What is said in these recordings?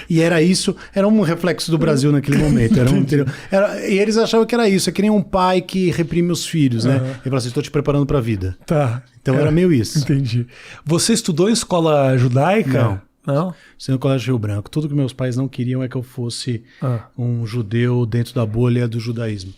E era isso, era um reflexo do Brasil naquele momento. E eles achavam que era isso, é que nem um pai que reprime os filhos, né? Ele falou assim, estou te preparando para a vida. Tá. Então era meio isso. Entendi. Você estudou em escola judaica? Não? Estudei no Colégio Rio Branco. Tudo que meus pais não queriam é que eu fosse um judeu dentro da bolha do judaísmo.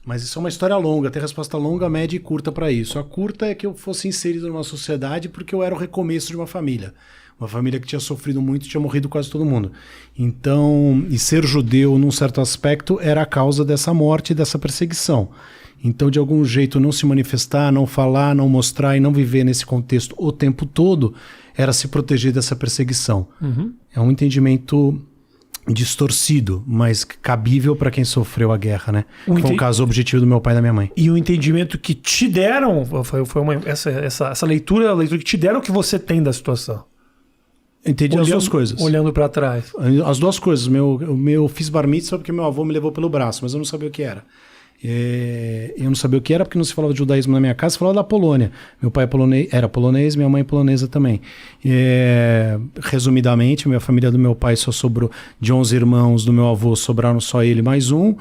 Mas isso é uma história longa, tem resposta longa, média e curta para isso. A curta é que eu fosse inserido numa sociedade porque eu era o recomeço de uma família. Uma família que tinha sofrido muito e tinha morrido quase todo mundo. Então, e ser judeu, num certo aspecto, era a causa dessa morte e dessa perseguição. Então, de algum jeito, não se manifestar, não falar, não mostrar e não viver nesse contexto o tempo todo, era se proteger dessa perseguição. É um entendimento distorcido, mas cabível para quem sofreu a guerra, né? Foi um caso objetivo do meu pai e da minha mãe. E o entendimento que te deram, essa leitura, a leitura que te deram que você tem da situação. Entendi as duas coisas. Olhando para trás. As duas coisas. Eu fiz bar mitzvah porque meu avô me levou pelo braço, mas eu não sabia o que era. Eu não sabia o que era porque não se falava de judaísmo na minha casa, se falava da Polônia. Meu pai era polonês, minha mãe polonesa também. Resumidamente, minha família do meu pai só sobrou de 11 irmãos, do meu avô sobraram só ele mais um,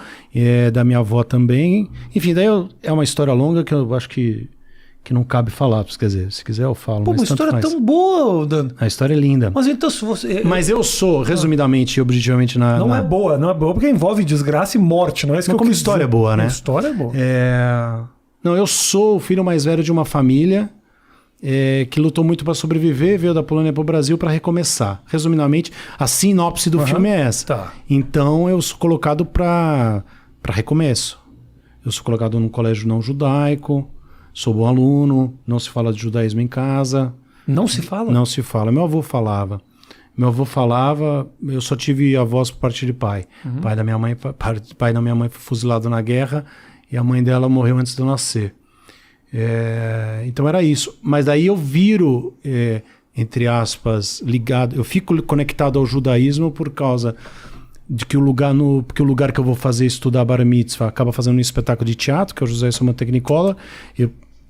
da minha avó também. Enfim, daí é uma história longa que eu acho que não cabe falar, quer dizer, se quiser eu falo. Pô, uma história tão boa, Dan. A história é linda. Mas então se você... Mas eu sou, resumidamente e objetivamente Não é boa porque envolve desgraça e morte, não é isso que eu como quis história dizer. É boa, né? História é boa. Não, eu sou o filho mais velho de uma família que lutou muito para sobreviver, veio da Polônia para o Brasil para recomeçar. Resumidamente, a sinopse do filme é essa. Tá. Então eu sou colocado para recomeço. Eu sou colocado num colégio não judaico, sou bom aluno, não se fala de judaísmo em casa. Não se fala? Não se fala. Meu avô falava, eu só tive avós por parte de pai. Pai da minha mãe foi fuzilado na guerra e a mãe dela morreu antes de eu nascer. Então era isso. Mas daí eu viro, entre aspas, ligado, eu fico conectado ao judaísmo por causa de que o lugar que eu vou fazer estudar Bar Mitzvah acaba fazendo um espetáculo de teatro, que é o José Soma Technicolor.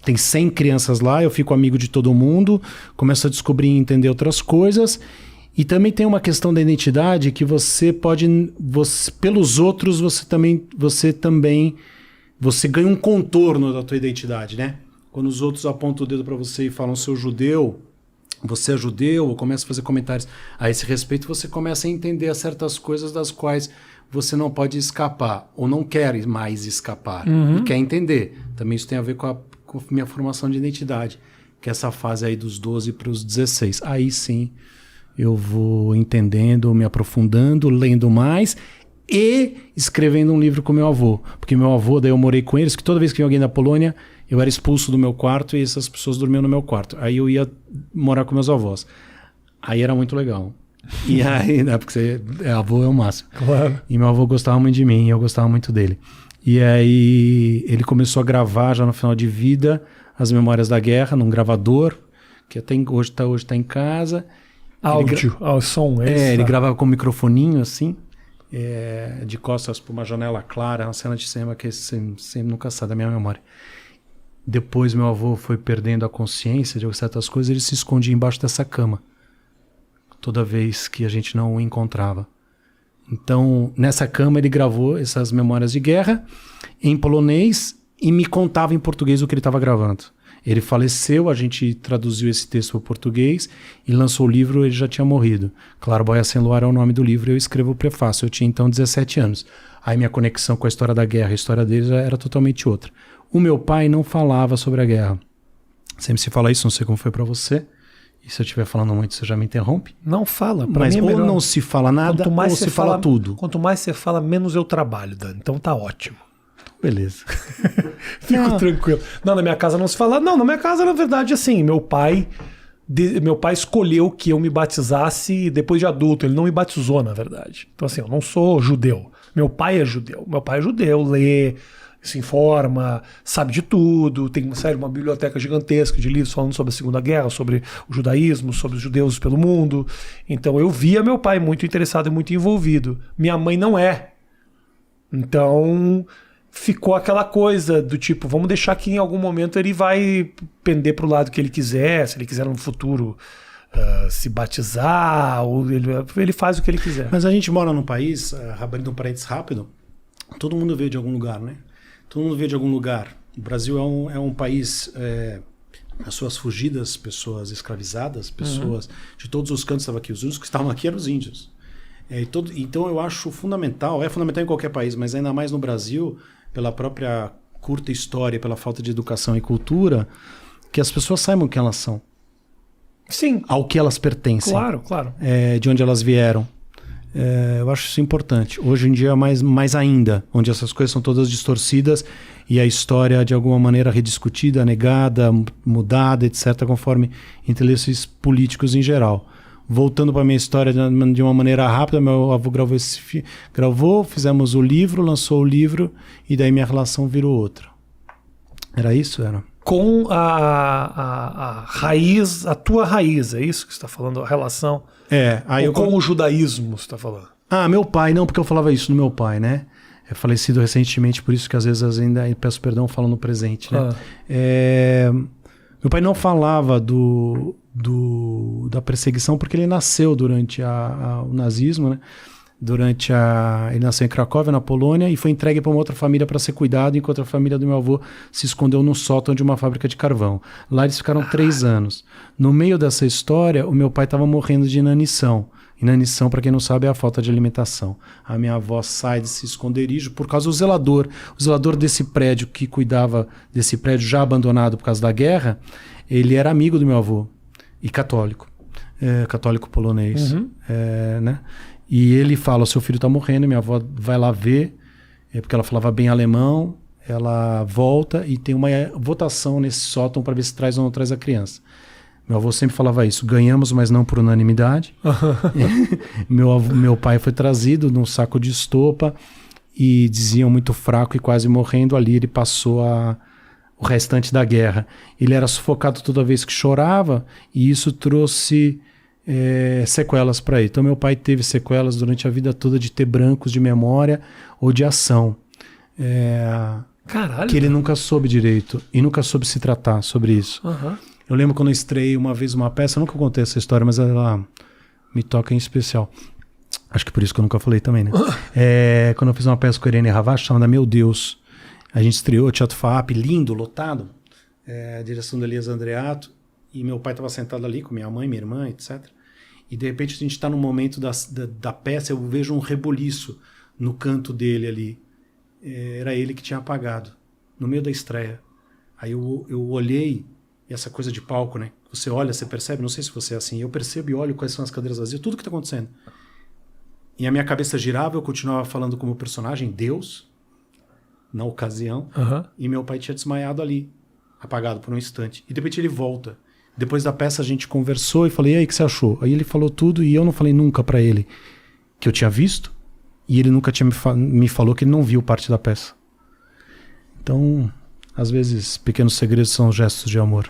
Tem 100 crianças lá, eu fico amigo de todo mundo, começo a descobrir e entender outras coisas. E também tem uma questão da identidade que pelos outros, você ganha um contorno da tua identidade, né? Quando os outros apontam o dedo para você e falam, você é judeu, ou começa a fazer comentários a esse respeito, você começa a entender certas coisas das quais você não pode escapar, ou não quer mais escapar, e quer entender. Também isso tem a ver com a minha formação de identidade, que é essa fase aí dos 12 para os 16. Aí sim, eu vou entendendo, me aprofundando, lendo mais e escrevendo um livro com meu avô. Porque meu avô, daí eu morei com eles, que toda vez que vinha alguém da Polônia, eu era expulso do meu quarto e essas pessoas dormiam no meu quarto. Aí eu ia morar com meus avós. Aí era muito legal. E aí, né, porque avô é o máximo. Claro. E meu avô gostava muito de mim e eu gostava muito dele. E aí ele começou a gravar já no final de vida as memórias da guerra num gravador, que até hoje tá em casa. Áudio, som. Ele gravava com um microfoninho assim, de costas para uma janela clara, uma cena de cinema que sempre nunca sai da minha memória. Depois meu avô foi perdendo a consciência de certas coisas, ele se escondia embaixo dessa cama, toda vez que a gente não o encontrava. Então, nessa cama ele gravou essas memórias de guerra em polonês e me contava em português o que ele estava gravando. Ele faleceu, a gente traduziu esse texto para o português e lançou o livro, ele já tinha morrido. Claraboia Sem Luar é o nome do livro, eu escrevo o prefácio. Eu tinha então 17 anos. Aí minha conexão com a história da guerra, a história dele já era totalmente outra. O meu pai não falava sobre a guerra. Sempre se fala isso, não sei como foi para você. E se eu estiver falando muito, você já me interrompe? Não fala. Mas ou não se fala nada, ou se fala tudo. Quanto mais você fala, menos eu trabalho, Dani. Então tá ótimo. Beleza. Fico tranquilo. Não, na minha casa não se fala. Não, na minha casa, na verdade, assim, meu pai escolheu que eu me batizasse depois de adulto. Ele não me batizou, na verdade. Então, assim, eu não sou judeu. Meu pai é judeu. Meu pai é judeu, lê, se informa, sabe de tudo, tem uma biblioteca gigantesca de livros falando sobre a Segunda Guerra, sobre o judaísmo, sobre os judeus pelo mundo. Então eu via meu pai muito interessado e muito envolvido. Minha mãe não é. Então ficou aquela coisa do tipo, vamos deixar que em algum momento ele vai pender para o lado que ele quiser, se ele quiser no futuro se batizar, ou ele faz o que ele quiser. Mas a gente mora num país, abrindo um parênteses rápido, todo mundo veio de algum lugar, né? Todo mundo veio de algum lugar. O Brasil é um país, as suas fugidas, pessoas escravizadas, pessoas de todos os cantos estavam aqui. Os únicos que estavam aqui eram os índios. Então eu acho fundamental, é fundamental em qualquer país, mas ainda mais no Brasil, pela própria curta história, pela falta de educação e cultura, que as pessoas saibam quem elas são. Sim. Ao que elas pertencem. Claro, claro. De onde elas vieram. Eu acho isso importante. Hoje em dia, mais ainda, onde essas coisas são todas distorcidas e a história, de alguma maneira, rediscutida, negada, mudada, etc., conforme interesses políticos em geral. Voltando para a minha história de uma maneira rápida, meu avô gravou, fizemos o livro, lançou o livro, e daí minha relação virou outra. Era isso? Era. Com a raiz, a tua raiz, é isso que você está falando, a relação? Com o judaísmo, você está falando? Meu pai, não, porque eu falava isso no meu pai, né? É falecido recentemente, por isso que às vezes ainda peço perdão, falo no presente, né? Meu pai não falava da perseguição porque ele nasceu durante o nazismo, né? Ele nasceu em Cracóvia, na Polônia, e foi entregue para uma outra família para ser cuidado, enquanto a família do meu avô se escondeu no sótão de uma fábrica de carvão. Lá eles ficaram 3 anos. No meio dessa história, o meu pai estava morrendo de inanição. Inanição, para quem não sabe, é a falta de alimentação. A minha avó sai desse esconderijo por causa do zelador. O zelador desse prédio, que cuidava desse prédio já abandonado por causa da guerra, ele era amigo do meu avô e católico. Católico polonês. Né? E ele fala, o seu filho está morrendo, minha avó vai lá ver, porque ela falava bem alemão, ela volta e tem uma votação nesse sótão para ver se traz ou não traz a criança. Meu avô sempre falava isso, ganhamos, mas não por unanimidade. Meu pai foi trazido num saco de estopa e diziam muito fraco e quase morrendo. Ali ele passou o restante da guerra. Ele era sufocado toda vez que chorava e isso trouxe sequelas para ele. Então meu pai teve sequelas durante a vida toda de ter brancos de memória ou de ação. Caralho. Que ele nunca soube direito e nunca soube se tratar sobre isso. Eu lembro quando eu estreiei uma vez uma peça, eu nunca contei essa história, mas ela me toca em especial. Acho que por isso que eu nunca falei também, né? Quando eu fiz uma peça com a Irene Ravache, chamada Meu Deus, a gente estreou Teatro FAAP, lindo, lotado, direção da Elias Andreato, e meu pai estava sentado ali com minha mãe, minha irmã, etc. E de repente a gente está no momento da peça, eu vejo um rebuliço no canto dele ali. Era ele que tinha apagado, no meio da estreia. Aí eu olhei, e essa coisa de palco, né? Você olha, você percebe, não sei se você é assim, eu percebo e olho quais são as cadeiras vazias, tudo que está acontecendo. E a minha cabeça girava, eu continuava falando como personagem, Deus, na ocasião, e meu pai tinha desmaiado ali, apagado por um instante. E de repente ele volta. Depois da peça a gente conversou e falei, e aí, o que você achou? Aí ele falou tudo e eu não falei nunca para ele que eu tinha visto, e ele nunca tinha me falou que ele não viu parte da peça. Então, às vezes, pequenos segredos são gestos de amor.